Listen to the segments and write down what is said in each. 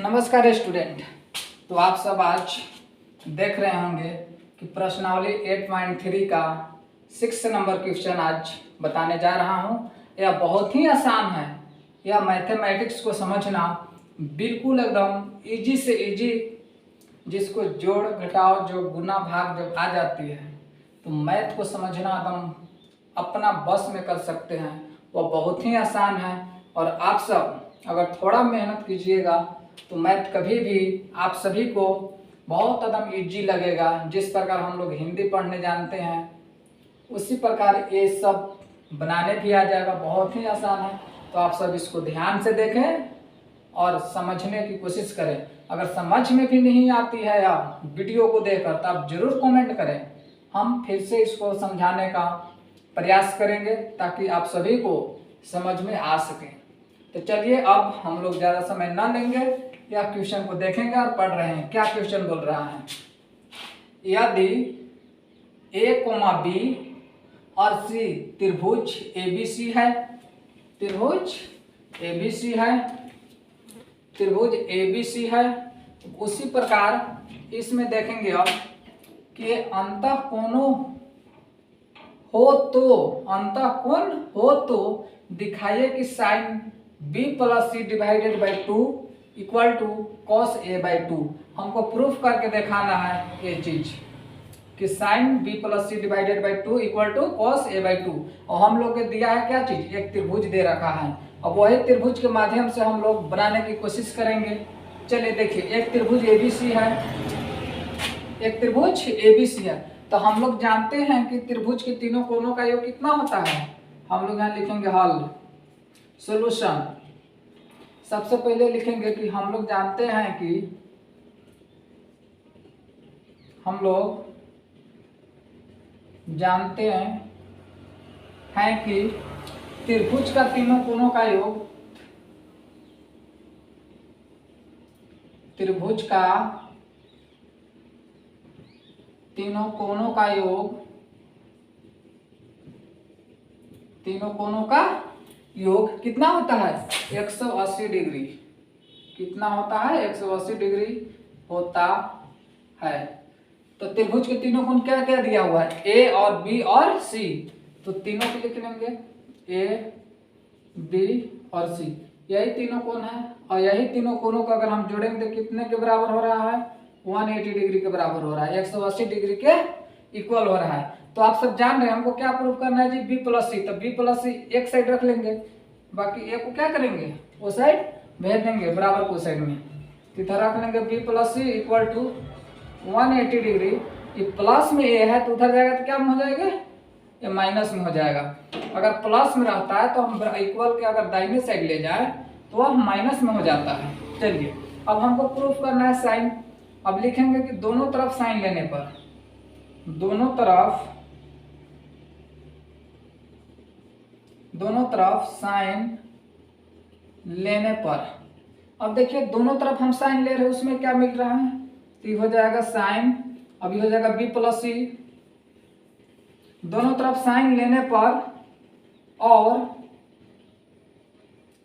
नमस्कार स्टूडेंट। तो आप सब आज देख रहे होंगे कि प्रश्नावली 8.3 का 6 नंबर क्वेश्चन आज बताने जा रहा हूं। यह बहुत ही आसान है। यह मैथमेटिक्स को समझना बिल्कुल एकदम इजी से इजी, जिसको जोड़ घटाव जो गुना भाग जब आ जाती है तो मैथ को समझना एकदम अपना बस में कर सकते हैं। वह बहुत ही आसान है और आप सब अगर थोड़ा मेहनत कीजिएगा तो मैथ कभी भी आप सभी को बहुत एकदम इजी लगेगा। जिस प्रकार हम लोग हिंदी पढ़ने जानते हैं उसी प्रकार ये सब बनाने भी आ जाएगा। बहुत ही आसान है। तो आप सब इसको ध्यान से देखें और समझने की कोशिश करें। अगर समझ में भी नहीं आती है या वीडियो को देखकर तो आप जरूर कमेंट करें। हम फिर से इसको समझाने का प्रयास करेंगे ताकि आप सभी को समझ में आ सके। तो चलिए अब हम लोग ज़्यादा समय ना लेंगे, या क्वेश्चन को देखेंगे और पढ़ रहे हैं। क्या क्वेश्चन बोल रहा है? यदि ए कोमा बी और सी त्रिभुज एबीसी है, त्रिभुज एबीसी है, त्रिभुज एबीसी है, उसी प्रकार इसमें देखेंगे अब कि अंतःकोणों हो तो, अंतःकोण हो तो दिखाइए कि sine B plus C divided by 2 equal to cos A by 2। हमको प्रूफ करके दिखाना है ये चीज कि sine B plus C divided by 2 equal to cos A by 2। और हम लोग के दिया है क्या चीज? एक त्रिभुज दे रखा है। अब वही त्रिभुज के माध्यम से हम लोग बनाने की कोशिश करेंगे। चलिए देखिए, एक त्रिभुज एबीसी है, एक त्रिभुज एबीसी है। तो हम लोग जानते हैं कि त्रिभुज के तीनों कोणों का योग कितना होता है। हम लोग यहाँ लिखेंगे हल, सॉल्यूशन। सबसे पहले लिखेंगे कि हम लोग जानते हैं कि हम लोग जानते हैं कि त्रिभुज का तीनों कोणों का योग, त्रिभुज का तीनों कोणों का योग, तीनों कोणों का योग कितना होता है? 180 डिग्री। कितना होता है? 180 डिग्री होता है। तो त्रिभुज के तीनों कोण क्या क्या दिया हुआ है? ए और बी और सी। तो तीनों को लिख लेंगे, ए बी और सी, यही तीनों कोण है। और यही तीनों कोणों को अगर हम जोड़ेंगे तो कितने के बराबर हो रहा है? 180 डिग्री के बराबर हो रहा है, 180 डिग्री के इक्वल हो रहा है। तो आप सब जान रहे हैं हमको क्या प्रूफ करना है जी? बी प्लस सी। तो बी प्लस सी एक साइड रख लेंगे, बाकी ए को क्या करेंगे? वो साइड भेज देंगे बराबर को साइड में। इधर रख लेंगे B plus C equal to 180 degree. ये प्लस में ए है तो उधर जाएगा तो क्या में हो जाएगा? ये माइनस में हो जाएगा। अगर प्लस में रहता है तो हम इक्वल के अगर दाहिने साइड ले जाए तो वह माइनस में हो जाता है। चलिए अब हमको प्रूफ करना है साइन। अब लिखेंगे कि दोनों तरफ साइन लेने पर, दोनों तरफ साइन लेने पर, अब देखिए दोनों तरफ हम साइन ले रहे हैं, उसमें क्या मिल रहा है? तो हो जाएगा साइन, अभी हो जाएगा बी प्लस सी। दोनों तरफ साइन लेने पर और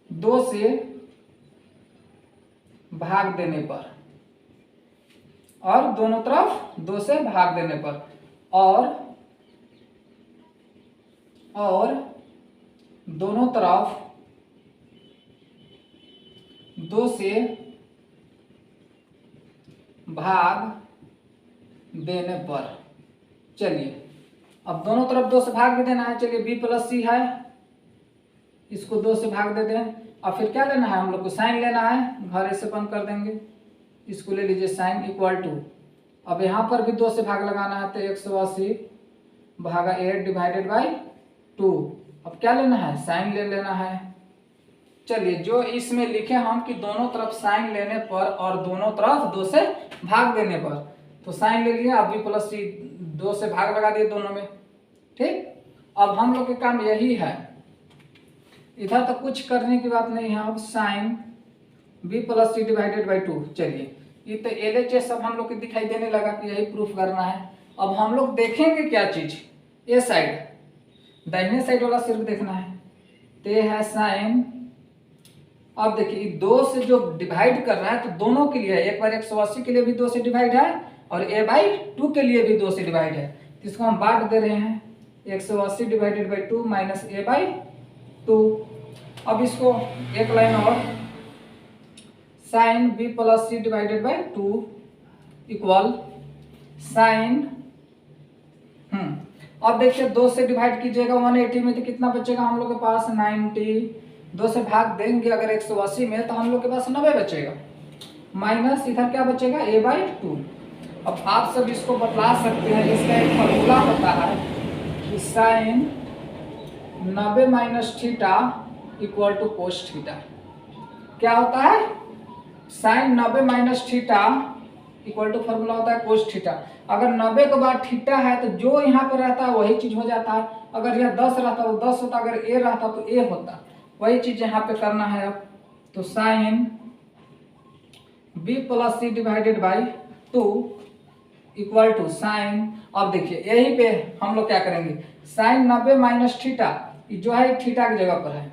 2 से भाग देने पर, और दोनों तरफ 2 से भाग देने पर, और दोनों तरफ 2 से भाग देने पर। चलिए अब दोनों तरफ 2 से भाग भी देना है। चलिए बी प्लस सी है, इसको 2 से भाग दे दें। अब फिर क्या लेना है? हम लोग को साइन लेना है। घर ऐसे बंद कर देंगे, इसको ले लीजिए साइन इक्वल टू, अब यहाँ पर भी 2 से भाग लगाना है तो 180 भागा 8 डिवाइडेड बाई 2। अब क्या लेना है? साइन ले लेना है। चलिए जो इसमें लिखे हम कि दोनों तरफ साइन लेने पर और दोनों तरफ 2 से भाग देने पर, तो साइन ले लिया। अब बी प्लस सी 2 से भाग लगा दिए दोनों में। ठीक, अब हम लोग के काम यही है, इधर तो कुछ करने की बात नहीं है। अब sine B plus C divided by 2। चलिए ये तो LHS सब हम लोग को दिखाई देने लगा कि यही प्रूफ करना है। अब हम लोग देखेंगे क्या चीज? ये साइड, दाहिने साइड वाला सिर्फ देखना है। तो ये है साइन अब देखिए 2 से जो डिवाइड कर रहा है तो दोनों के लिए है, एक बार 180 के लिए भी 2 से डिवाइड है और a/2 के लिए भी 2 से डिवाइड है, तो इसको हम बांट दे रहे हैं 180 डिवाइडेड बाई 2 माइनस a/2। अब इसको एक लाइन और, sine b plus c divided by 2 equal sine, अब देखिए 2 से डिवाइड कीजिएगा 180 में तो कितना बचेगा हम लोग के पास 90, 2 से भाग देंगे अगर 180 में तो हम लोग के पास 90 बचेगा, माइनस इधर क्या बचेगा a/2। अब आप सब इसको बतला सकते हैं, इसका एक फॉर्मूला होता है कि sine 90 minus theta equal to cos theta. क्या होता है? Sine 90 minus theta equal to formula होता है कोस थीटा। अगर 90 के बाद थीटा है तो जो यहाँ पे रहता है वही चीज हो जाता है, अगर यह 10 रहता तो 10 होता, अगर a रहता तो a होता, वही चीज यहाँ पे करना है। अब तो sine b plus c divided by 2 equal to sine, अब देखिए यही पे हम लोग क्या करेंगे, साइन 90 माइनस थीटा जो है थीटा की जगह पर है,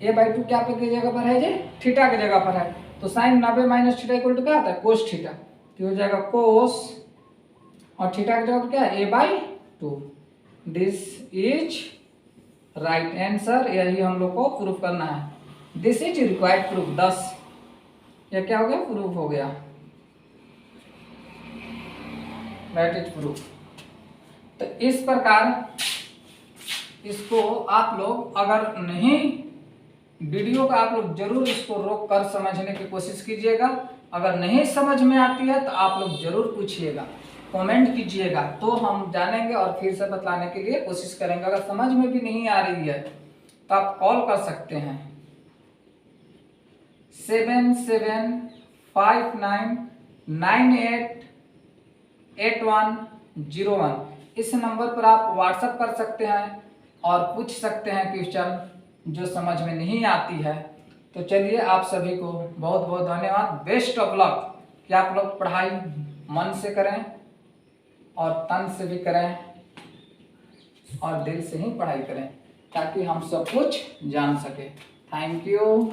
a/2 क्या पे की जगह पर है, जे थीटा की जगह पर है, तो sine 90 minus theta equal to क्या होता है कोस थीटा, तो हो जाएगा कोस और थीटा की जगह पर क्या है a/2। This is right answer, यही हम लोग को प्रूफ करना है। दिस इज रिक्वायर्ड प्रूफ 10, यह क्या हो गया प्रूफ हो गया, दैट इज प्रूफ। तो इस प्रकार इसको आप लोग अगर नहीं, वीडियो का आप लोग जरूर इसको रोक कर समझने की कोशिश कीजिएगा, अगर नहीं समझ में आती है तो आप लोग जरूर पूछिएगा, कमेंट कीजिएगा, तो हम जानेंगे और फिर से बतलाने के लिए कोशिश करेंगे। अगर समझ में भी नहीं आ रही है तो आप कॉल कर सकते हैं 7759988101, इस नंबर पर आप व्हाट्सएप कर सकते हैं और पूछ सकते हैं क्वेश्चन जो समझ में नहीं आती है। तो चलिए आप सभी को बहुत बहुत धन्यवाद, बेस्ट ऑफ लक कि आप लोग पढ़ाई मन से करें और तन से भी करें और दिल से ही पढ़ाई करें ताकि हम सब कुछ जान सके। Thank you.